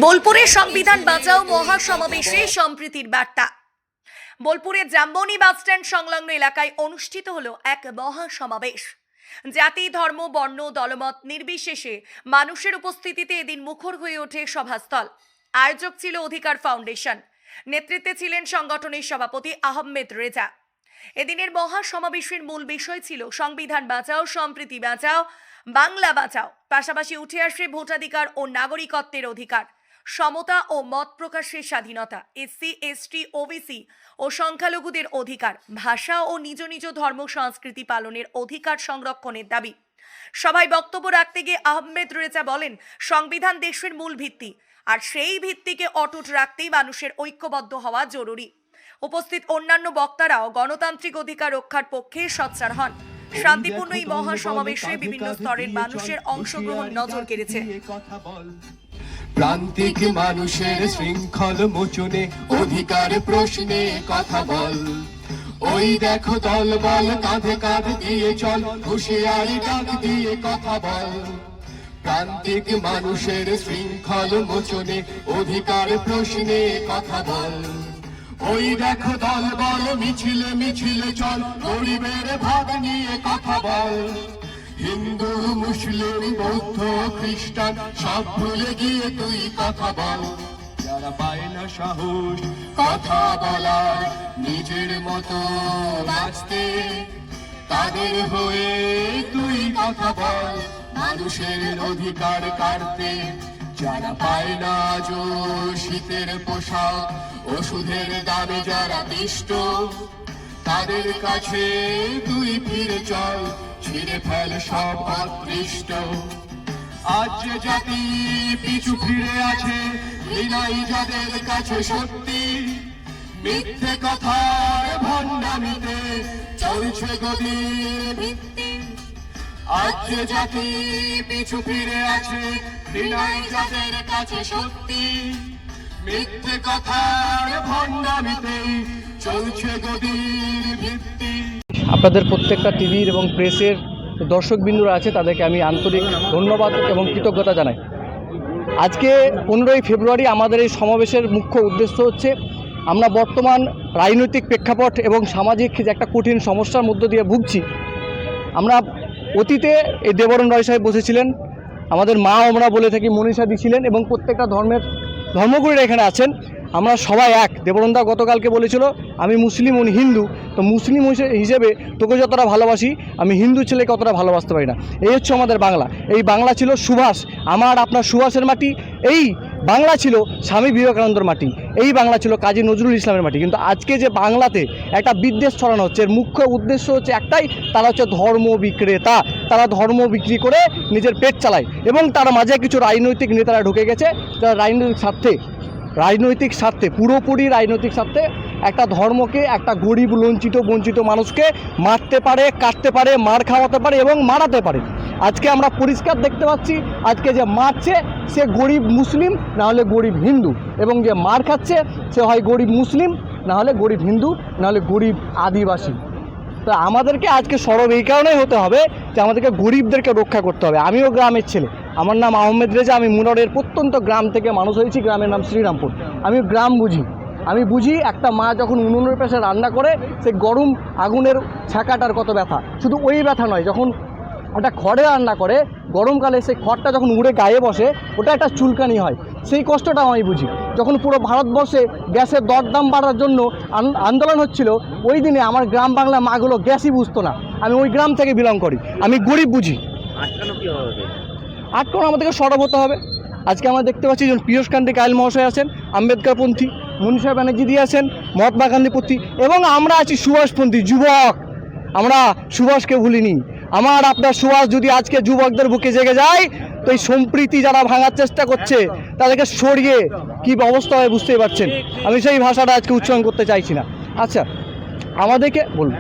বোলপুরে সংবিধান বাঁচাও মহাসমাবেশে সম্প্রীতির বার্তা। বোলপুরের জাম্বনি বাসস্ট্যান্ড সংলগ্ন এলাকায় অনুষ্ঠিত হলো এক মহাসমাবেশ। জাতি, ধর্ম, বর্ণ, দলমত নির্বিশেষে মানুষের উপস্থিতিতে এদিন মুখর হয়ে ওঠে সভাস্থল। আয়োজক ছিল অধিকার ফাউন্ডেশন। নেতৃত্বে ছিলেন সংগঠনের সভাপতি আহমেদ রেজা। এদিনের মহাসমাবেশের মূল বিষয় ছিল সংবিধান বাঁচাও, সম্প্রীতি বাঁচাও, বাংলা বাঁচাও। পাশাপাশি উঠে আসে ভোটাধিকার ও নাগরিকত্বের অধিকার, সমতা ও মত প্রকাশের স্বাধীনতা, এসসি, এসটি, ওবিসি ও সংখ্যালঘুদের অধিকার, ভাষা ও নিজ নিজ ধর্ম সংস্কৃতি পালনের অধিকার সংরক্ষণের দাবি। সভায় বক্তব্য রাখতে গিয়ে আহমেদ রেজা বলেন, সংবিধান দেশের মূল ভিত্তি, আর সেই ভিত্তিকে অটুট রাখতেই মানুষের ঐক্যবদ্ধ হওয়া জরুরি। উপস্থিত অন্যান্য বক্তারাও গণতান্ত্রিক অধিকার রক্ষার পক্ষে সোচ্চার হন। শান্তিপূর্ণ এই মহাসমাবেশে বিভিন্ন স্তরের মানুষের অংশগ্রহণ নজর কেড়েছে। প্রান্তিক মানুষের শৃঙ্খল মোচনে অধিকার প্রশ্নে কথা বল। ওই দেখো দল বল, কাঁধে কাঁধ দিয়ে চল, হুঁশিয়ারি ডাক দিয়ে কথা বল। প্রান্তিক মানুষের শৃঙ্খল মোচনে অধিকার প্রশ্নে কথা বল। ওই দেখো দল বল, মিছিলে মিছিলে চল, গরিবের ভাগ নিয়ে কথা বল। হিন্দু, মুসলিম, বৌদ্ধ, খ্রিস্টান সব ভুলে গিয়ে তুই কথা বল। যারা পায় না সাহস কথা বলার, নিজের মতো বাঁচতে, তাদের হয়ে তুই কথা বল। মানুষের অধিকার কাড়তে, যারা পায় না আজও শীতের পোশাক, ওষুধের দামে যারা পিষ্ট, তাদের কাছে তুই ফিরে চল, ছিঁড়ে ফেল সব অদৃষ্ট। আজ যে জাতি পিছু ফিরে আছে, বিনয় যাদের কাছে সত্যি, মিথ্যে কথার ভণ্ডামিতে চলছে গদির ভিত্তি। আজ যে জাতি পিছু ফিরে আছে, বিনয় যাদের কাছে সত্যি, মিথ্যে কথার ভণ্ডামিতে চলছে গদির ভিত্তি। আপনাদের প্রত্যেকটা টিভির এবং প্রেসের দর্শকবিন্দুরা আছে, তাদেরকে আমি আন্তরিক ধন্যবাদ এবং কৃতজ্ঞতা জানাই। আজকে 15ই ফেব্রুয়ারি আমাদের এই সমাবেশের মুখ্য উদ্দেশ্য হচ্ছে, আমরা বর্তমান রাজনৈতিক প্রেক্ষাপট এবং সামাজিক যে একটা কঠিন সমস্যার মধ্য দিয়ে ভুগছি। আমরা অতীতে এই দেবরণ রায় সাহেব বসেছিলেন, আমাদের মা আমরা বলে থাকি মনীষাদি ছিলেন, এবং প্রত্যেকটা ধর্মগুরুরা এখানে আছেন। আমরা সবাই এক। দেবরণদা গতকালকে বলেছিল, আমি মুসলিম উনি হিন্দু, তো মুসলিম হিসেবে তোকে যতটা ভালোবাসি, আমি হিন্দু ছেলেকে অতটা ভালোবাসতে পারি না। এই হচ্ছে আমাদের বাংলা। এই বাংলা ছিল সুভাষ, আমার আপনার সুভাষের মাটি। এই বাংলা ছিল স্বামী বিবেকানন্দর মাটি। এই বাংলা ছিল কাজী নজরুল ইসলামের মাটি। কিন্তু আজকে যে বাংলাতে একটা বিদ্বেষ ছড়ানো হচ্ছে, এর মুখ্য উদ্দেশ্য হচ্ছে একটাই, তারা হচ্ছে ধর্ম বিক্রেতা। তারা ধর্ম বিক্রি করে নিজের পেট চালায়, এবং তার মাঝে কিছু রাজনৈতিক নেতারা ঢুকে গেছে, যারা রাজনৈতিক স্বার্থে পুরোপুরি রাজনৈতিক স্বার্থে একটা ধর্মকে, একটা গরিব লঞ্চিত বঞ্চিত মানুষকে মারতে পারে, কাটতে পারে, মার খাওয়াতে পারে এবং মারাতে পারে। আজকে আমরা পরিষ্কার দেখতে পাচ্ছি, আজকে যে মারছে সে গরিব মুসলিম, না হলে গরিব হিন্দু, এবং যে মার খাচ্ছে সে হয় গরিব মুসলিম, না হলে গরিব হিন্দু, না হলে গরিব আদিবাসী। তো আমাদেরকে আজকে সরব এই কারণেই হতে হবে যে আমাদেরকে গরিবদেরকে রক্ষা করতে হবে। আমিও গ্রামের ছেলে, আমার নাম আহমেদ রেজা, আমি মুনারের প্রত্যন্ত গ্রাম থেকে মানুষ হয়েছি। গ্রামের নাম শ্রীরামপুর। আমি গ্রাম বুঝি। আমি বুঝি একটা মা যখন উনুনের পাশে রান্না করে, সে গরম আগুনের ছ্যাঁকাটার কত ব্যথা। শুধু ওই ব্যথা নয়, যখন একটা খড়ে রান্না করে, গরমকালে সেই খড়টা যখন উড়ে গায়ে বসে, ওটা একটা চুলকানি হয়, সেই কষ্টটাও আমি বুঝি। যখন পুরো ভারতবর্ষে গ্যাসের দরদাম বাড়ার জন্য আন্দোলন হচ্ছিল, ওই দিনে আমার গ্রাম বাংলা মাগুলো গ্যাসই বুঝতো না। আমি ওই গ্রাম থেকে বিলং করি, আমি গরিব বুঝি। আটকানো আমাদেরকে সরব হতে হবে। আজকে আমরা দেখতে পাচ্ছি যে পীযূষকান্তি কায়েল মহাশয় আছেন, আম্বেদকরপন্থী, মনীষা ব্যানার্জি দিয়ে আছেন, মহাত্মা গান্ধীপন্থী, এবং আমরা আছি সুভাষপন্থী যুবক। আমরা সুভাষকে ভুলিনি। আমার আপনার সুভাষ যদি আজকে যুবকদের বুকে জেগে যায়, তো এই সম্প্রীতি যারা ভাঙার চেষ্টা করছে তাদেরকে সরিয়ে কী অবস্থা হয় বুঝতেই পারছেন। আমি সেই ভাষাটা আজকে উচ্চারণ করতে চাইছি না। আচ্ছা, আমাদেরকে বলুন,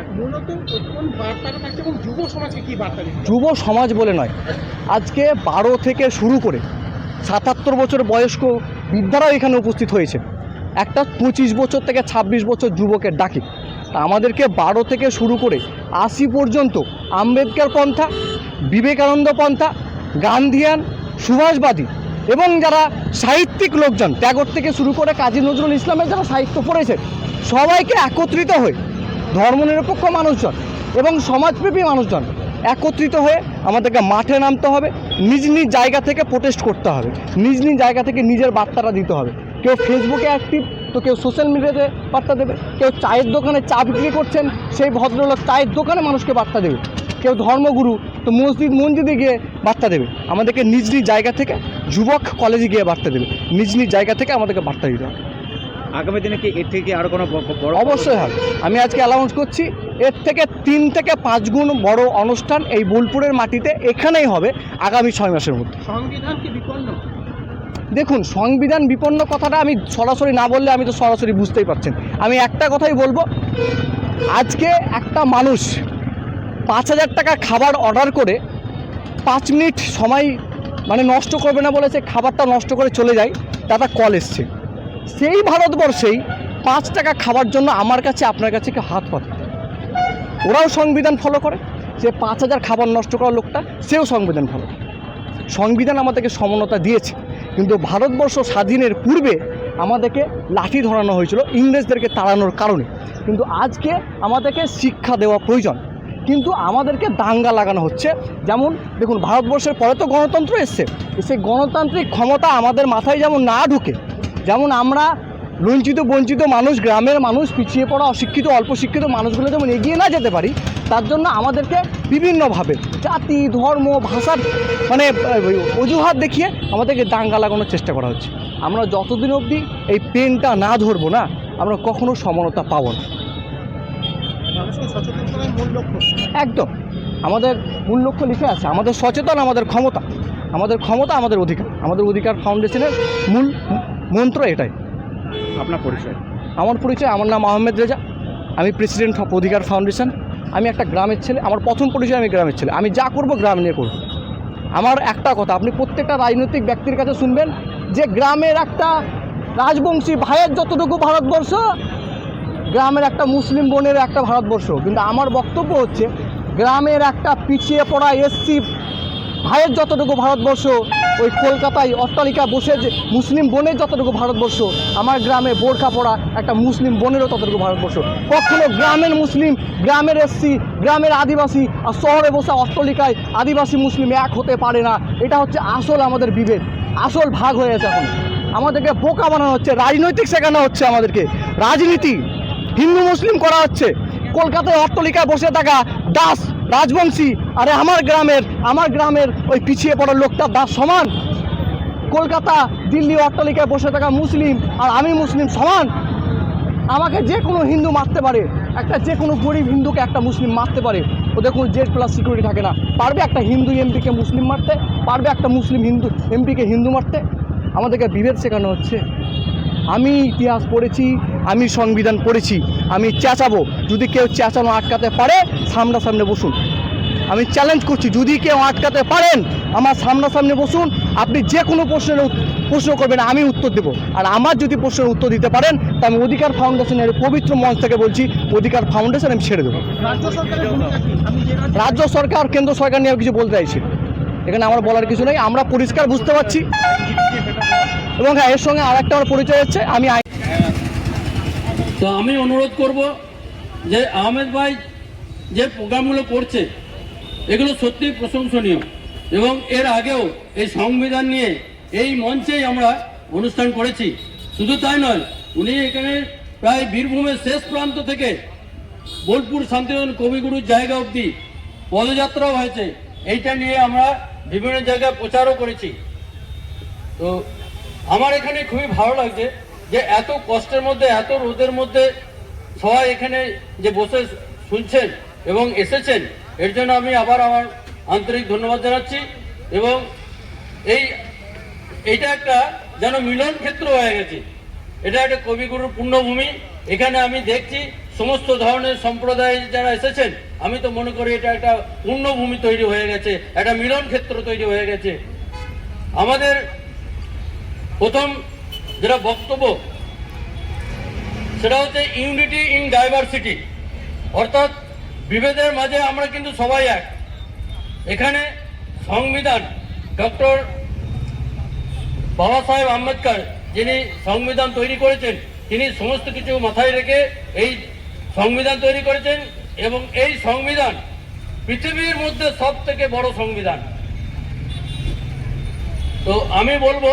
যুব সমাজ বলে নয়, আজকে 12 থেকে শুরু করে 77 বছর বয়স্ক বৃদ্ধারাও এখানে উপস্থিত হয়েছে। একটা 25 বছর থেকে 26 বছর যুবকের ডাকে। আমাদেরকে 12 থেকে শুরু করে 80 পর্যন্ত আম্বেদকর পন্থা, বিবেকানন্দ পন্থা, গান্ধিয়ান, সুভাষবাদী এবং যারা সাহিত্যিক লোকজন, ট্যাগর থেকে শুরু করে কাজী নজরুল ইসলামের যারা সাহিত্য পড়েছে, সবাইকে একত্রিত হয়ে ধর্মনিরপেক্ষ মানুষজন এবং সমাজপ্রেমী মানুষজন একত্রিত হয়ে আমাদেরকে মাঠে নামতে হবে, নিজ নিজ জায়গা থেকে প্রোটেস্ট করতে হবে, নিজ নিজ জায়গা থেকে নিজের বার্তাটা দিতে হবে। কেউ ফেসবুকে অ্যাক্টিভ, তো কেউ সোশ্যাল মিডিয়াতে বার্তা দেবে, কেউ চায়ের দোকানে চা বিক্রি করছেন, সেই ভদ্রলোক চায়ের দোকানে মানুষকে বার্তা দেবে, কেউ ধর্মগুরু তো মসজিদে গিয়ে বার্তা দেবে। আমাদেরকে নিজ নিজ জায়গা থেকে, যুবক কলেজে গিয়ে বার্তা দেবে, নিজ নিজ জায়গা থেকে আমাদেরকে বার্তা দিতে হবে। আগামী দিনে কি এর থেকে আরো কোনো বড়? অবশ্যই হবে। আমি আজকে অ্যানাউন্স করছি, এর থেকে 3 থেকে 5 গুণ বড় অনুষ্ঠান এই বোলপুরের মাটিতে এখানেই হবে আগামী 6 মাসের মধ্যে। সংবিধান কি বিপন্ন? দেখুন, সংবিধান বিপন্ন কথাটা আমি সরাসরি না বললে আমি তো সরাসরি বুঝতেই পারছেন। আমি একটা কথাই বলবো, আজকে একটা মানুষ 5,000 টাকা খাবার অর্ডার করে 5 মিনিট সময় নষ্ট করবে না বলেছে, খাবারটা নষ্ট করে চলে যায়, দাদা কল এসছে। সেই ভারতবর্ষেই 5 টাকা খাবার জন্য আমার কাছে আপনার কাছে কেউ হাত পাতে, ওরাও সংবিধান ফলো করে। যে 5,000 খাবার নষ্ট করা লোকটা, সেও সংবিধান ফলো করে। সংবিধান আমাদেরকে সমানতা দিয়েছে, কিন্তু ভারতবর্ষ স্বাধীনের পূর্বে আমাদেরকে লাঠি ধরানো হয়েছিল ইংরেজদেরকে তাড়ানোর কারণে। কিন্তু আজকে আমাদেরকে শিক্ষা দেওয়া প্রয়োজন, কিন্তু আমাদেরকে দাঙ্গা লাগানো হচ্ছে। যেমন দেখুন, ভারতবর্ষের পরে তো গণতন্ত্র এসছে, সেই গণতান্ত্রিক ক্ষমতা আমাদের মাথায় যেমন না ঢুকে, যেমন আমরা লঞ্চিত বঞ্চিত মানুষ, গ্রামের মানুষ, পিছিয়ে পড়া অশিক্ষিত অল্প শিক্ষিত মানুষগুলো যেমন এগিয়ে না যেতে পারি, তার জন্য আমাদেরকে বিভিন্নভাবে জাতি ধর্ম ভাষার অজুহাত দেখিয়ে আমাদেরকে দাঙ্গা লাগানোর চেষ্টা করা হচ্ছে। আমরা যতদিন অবধি এই পেনটা না ধরবো না, আমরা কখনো সমানতা পাবো না। মানুষকে সচেতন করার মূল লক্ষ্য একদম আমাদের মূল লক্ষ্য লিখে আছে, আমাদের সচেতন, আমাদের ক্ষমতা, আমাদের ক্ষমতা, আমাদের অধিকার। আমাদের অধিকার ফাউন্ডেশনের মূল মন্ত্র এটাই। আপনার পরিচয়? আমার পরিচয়, আমার নাম আহমেদ রেজা, আমি প্রেসিডেন্ট অফ অধিকার ফাউন্ডেশন। আমি একটা গ্রামের ছেলে, আমার প্রথম পরিচয় আমি গ্রামের ছেলে। আমি যা করব গ্রাম নিয়ে করব। আমার একটা কথা আপনি প্রত্যেকটা রাজনৈতিক ব্যক্তির কাছে শুনবেন যে গ্রামের একটা রাজবংশী ভাইয়ের যতটুকু ভারতবর্ষ, গ্রামের একটা মুসলিম বোনের একটা ভারতবর্ষ। কিন্তু আমার বক্তব্য হচ্ছে, গ্রামের একটা পিছিয়ে পড়া এসসি ভাইয়ের যতটুকু ভারতবর্ষ, ওই কলকাতায় অট্টালিকা বসে যে মুসলিম বোনের যতটুকু ভারতবর্ষ, আমার গ্রামে বোরখা পড়া একটা মুসলিম বোনেরও ততটুকু ভারতবর্ষ। কখনো গ্রামের মুসলিম, গ্রামের এসসি, গ্রামের আদিবাসী আর শহরে বসে অট্টালিকায় আদিবাসী মুসলিম এক হতে পারে না। এটা হচ্ছে আসল আমাদের বিভেদ, আসল ভাগ হয়ে আছে। এখন আমাদেরকে বোকা বানানো হচ্ছে, রাজনৈতিক শেখানো হচ্ছে, আমাদেরকে রাজনীতি হিন্দু মুসলিম করা হচ্ছে। কলকাতায় অট্টালিকায় বসে থাকা দাস রাজবংশী, আরে আমার গ্রামের ওই পিছিয়ে পড়া লোকটা দাস সমান? কলকাতা দিল্লি অট্টালিকায় বসে থাকা মুসলিম আর আমি মুসলিম সমান? আমাকে যে কোনো হিন্দু মারতে পারে, যে কোনো গরিব হিন্দুকে একটা মুসলিম মারতে পারে, ওদের কোনো জেড প্লাস সিকিউরিটি থাকে না। পারবে একটা হিন্দু এমপিকে মুসলিম মারতে? পারবে একটা মুসলিম হিন্দু এমপিকে হিন্দু মারতে? আমাদেরকে বিভেদ শেখানো হচ্ছে। আমি ইতিহাস পড়েছি, আমি সংবিধান পড়েছি, আমি চেঁচাবো। যদি কেউ চেঁচানো আটকাতে পারে, সামনাসামনি বসুন। আমি চ্যালেঞ্জ করছি, যদি কেউ আটকাতে পারেন, আমার সামনাসামনি বসুন। আপনি যে কোনো প্রশ্ন করবেন, আমি উত্তর দেব। আর আমার যদি প্রশ্নের উত্তর দিতে পারেন, তা আমি অধিকার ফাউন্ডেশনের পবিত্র মঞ্চ থেকে বলছি, অধিকার ফাউন্ডেশন আমি ছেড়ে দেবো। রাজ্য সরকার কেন্দ্র সরকার নিয়ে কিছু বলতে চাইছি, এখানে আমার বলার কিছু নেই। আমরা পরিষ্কার বুঝতে পারছি। এবং হ্যাঁ, এর সঙ্গে আর একটা আমার পরিচয় হচ্ছে, তো আমি অনুরোধ করব যে আহমেদ ভাই যে প্রোগ্রামগুলো করছে, এগুলো সত্যিই প্রশংসনীয়। এবং এর আগেও এই সংবিধান নিয়ে এই মঞ্চেই আমরা অনুষ্ঠান করেছি। শুধু তাই নয়, উনি এখানে প্রায় বীরভূমের শেষ প্রান্ত থেকে বোলপুর শান্তিনিকেতন কবিগুরুর জায়গা অবধি পদযাত্রাও হয়েছে। এইটা নিয়ে আমরা বিভিন্ন জায়গায় প্রচারও করেছি। তো আমার এখানে খুবই ভালো লাগছে যে এত কষ্টের মধ্যে, এত রোদের মধ্যে সবাই এখানে যে বসে শুনছেন এবং এসেছেন, এর জন্য আমি আবার আমার আন্তরিক ধন্যবাদ জানাচ্ছি। এবং এইটা একটা যেন মিলন ক্ষেত্র হয়ে গেছে। এটা একটা কবিগুরুর পুণ্যভূমি। এখানে আমি দেখছি সমস্ত ধরনের সম্প্রদায় যারা এসেছেন, আমি তো মনে করি এটা একটা পুণ্যভূমি তৈরি হয়ে গেছে, একটা মিলন ক্ষেত্র তৈরি হয়ে গেছে। আমাদের প্রথম যেটা বক্তব্য, সেটা হচ্ছে ইউনিটি ইন ডাইভার্সিটি, অর্থাৎ বিভেদের মাঝে আমরা কিন্তু সবাই এক। এখানে সংবিধান ডক্টর বাবা সাহেব আম্বেদকর যিনি সংবিধান তৈরি করেছেন, তিনি সমস্ত কিছু মাথায় রেখে এই সংবিধান তৈরি করেছেন এবং এই সংবিধান পৃথিবীর মধ্যে সব থেকে বড় সংবিধান। তো আমি বলবো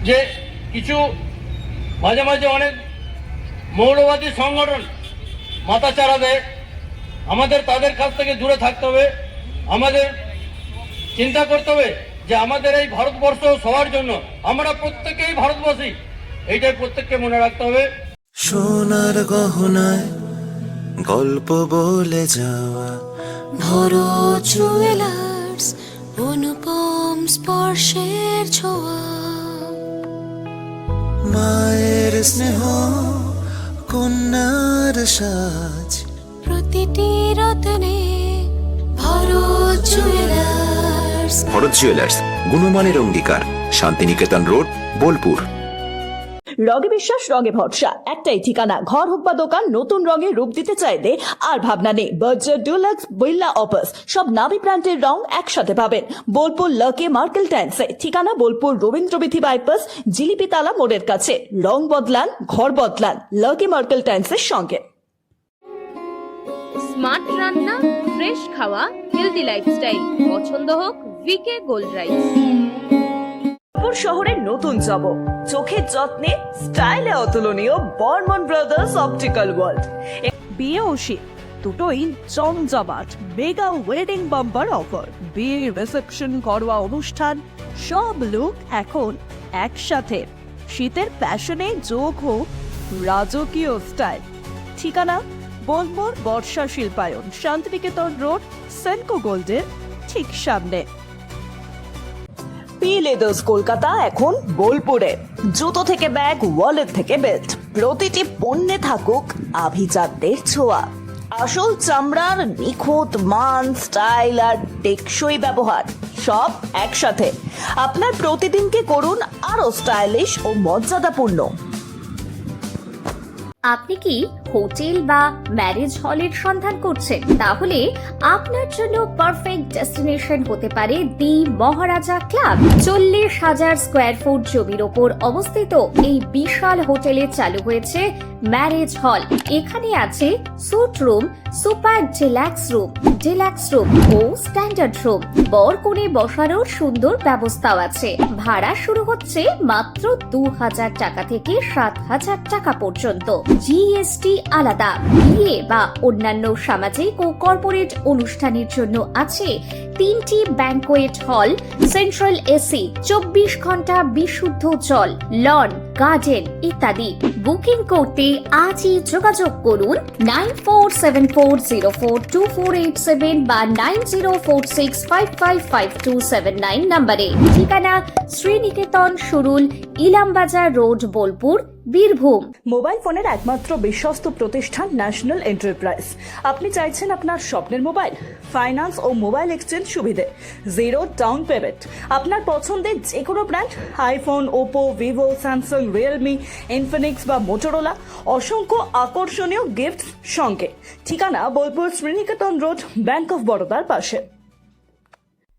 যে কিছু মাঝে মাঝে অনেক মৌলবাদী সংগঠন মাথাচাড়া দেয়, আমাদের তাদের কাছ থেকে দূরে থাকতে হবে। আমাদের চিন্তা করতে হবে যে আমাদের এই ভারতবর্ষ সবার জন্য, আমরা প্রত্যেকেই ভারতবাসী, এইটাই প্রত্যেককে মনে রাখতে হবে। সোনার গহনায় গল্প বলে যাওয়া ভরো জুয়েলার্স, অনুপম স্পর্শের ছোঁয়া, মায়ের স্নেহ কন্যার সাজ, প্রতিটি রতনে ভরো জুয়েলার্স। ভরত জুয়েলার্স, গুণমানের অঙ্গীকার, শান্তিনিকেতন রোড, বোলপুর। রঙে বিশ্বাস, রঙে ভরসা, একটাই ঠিকানা। ঘর হোক বা দোকান, নতুন রঙে রূপ দিতে চাইলে আর ভাবনা নেই। বার্জার, ডুলাক্স, বিল্লা, অপাস সব নামি ব্র্যান্ডের রং একসাথে পাবেন বোলপুর লাকে মার্কেল টাইন্সে। ঠিকানা বোলপুর রবীন্দ্রবিথি বাইপাস, জিলিপিতালা মোড়ের কাছে। রং বদলান, ঘর বদলান, লাকে মার্কেল টাইন্সের সঙ্গে। স্মার্ট রান্না, ফ্রেশ খাওয়া, হেলদি লাইফস্টাইল, পছন্দ হোক ভিকে গোল্ড রাইস। শহরের নতুন চমক, চোখের যত্নে স্টাইলে অতুলনীয় বর্মন ব্রাদার্স অপটিক্যাল ওয়ার্ল্ড। বিয়ে ও শীত দুটোই জমজমাট মেগা ওয়েডিং বাম্পার অফার। বিয়ে, রিসেপশন, ঘরোয়া অনুষ্ঠান সব লুক এখন একসাথে। শীতের প্যাশনে যোগ হোক রাজকীয় স্টাইল। ঠিকানা বোলপুর বর্ষা শিল্পায়ন, শান্তিনিকেতন রোড, সেনকো গোল্ডের ঠিক সামনে। পি লেদার্স কলকাতা এখন বোলপুরে। জুতো থেকে ব্যাগ, ওয়ালেট থেকে বেল্ট, প্রতিটি পণ্যে থাকুক আভিজাত্যের ছোঁয়া। আসল চামড়ার নিখুঁত মান, স্টাইল আর টেকসই ব্যবহার সব একসাথে। আপনার প্রতিদিনকে করুন আরো স্টাইলিশ ও মর্যাদাপূর্ণ। আপনি কি হোটেল বা ম্যারেজ হলের সন্ধান করছেন? তাহলে আপনার জন্য পারফেক্ট ডেস্টিনেশন হতে পারে দি মহারাজা ক্লাব। 40,000 স্কোয়ার ফুট জমির ওপর অবস্থিত এই বিশাল হোটেলে চালু হয়েছে ম্যারেজ হল। এখানে আছে suite room, super deluxe room ও স্ট্যান্ডার্ড রুম। বর কনে বসানোর সুন্দর ব্যবস্থাও আছে। ভাড়া শুরু হচ্ছে মাত্র 2,000 টাকা থেকে 7,000 টাকা পর্যন্ত। জিএসটি আলাদা। বিয়ে বা অন্যান্য সামাজিক ও কর্পোরেট অনুষ্ঠানের জন্য আছে 3টি ব্যাংকোয়েট হল, সেন্ট্রাল এসি, 24 ঘন্টা বিশুদ্ধ জল, লন, গার্ডেন ইত্যাদি। বুকিং করতে আজই যোগাযোগ করুন 9474042487 বা 9046555279 নম্বরে। ঠিকানা শ্রীনিকেতন সুরুল, ইলামবাজার রোড, বোলপুর, বীরভূম। মোবাইল ফোনের একমাত্র বিশ্বস্ত প্রতিষ্ঠান ন্যাশনাল এন্টারপ্রাইজ। আপনি চাইছেন আপনার স্বপ্নের মোবাইল, ফাইন্যান্স ও মোবাইল এক্সচেঞ্জ সুবিধে, জিরো ডাউন পেমেন্ট। আপনার পছন্দের যে কোনো brand, iPhone, Oppo, Vivo, Samsung, Realme, Infinix বা মোটরোলা, অসংখ্য আকর্ষণীয় গিফট সঙ্গে। ঠিকানা Bolpur Sriniketan road, bank of বরোদার পাশে।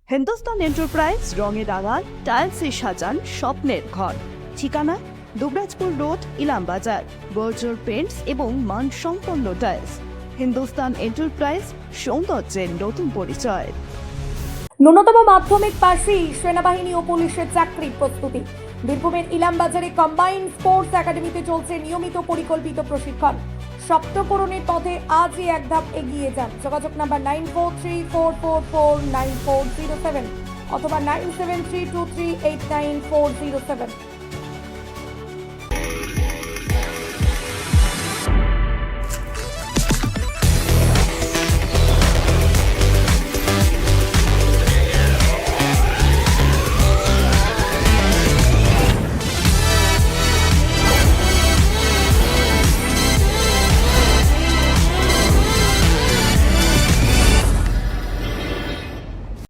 হিন্দুস্তান এন্টারপ্রাইজ, রঙে রাঙান, টাইলসে সাজান স্বপ্নের ঘর। ঠিকানা দুবরাজপুর রোড, ইলামবাজার। বর্জর পেন্টস এবং মানসম্পন্ন টাইলস। হিন্দুস্তান এন্টারপ্রাইজ, সৌন্দর্যের নতুন পরিচয়। ন্যূনতম মাধ্যমিক পাশেই সেনাবাহিনী ও পুলিশের চাকরি প্রস্তুতি। বীরভূমের ইলামবাজারে কম্বাইন্ড স্পোর্টস একাডেমিতে চলছে নিয়মিত পরিকল্পিত প্রশিক্ষণ। সপ্তকরণের পথে আজই এক ধাপ এগিয়ে যান। যোগাযোগ নাম্বার 9434449407 অথবা 9732389407।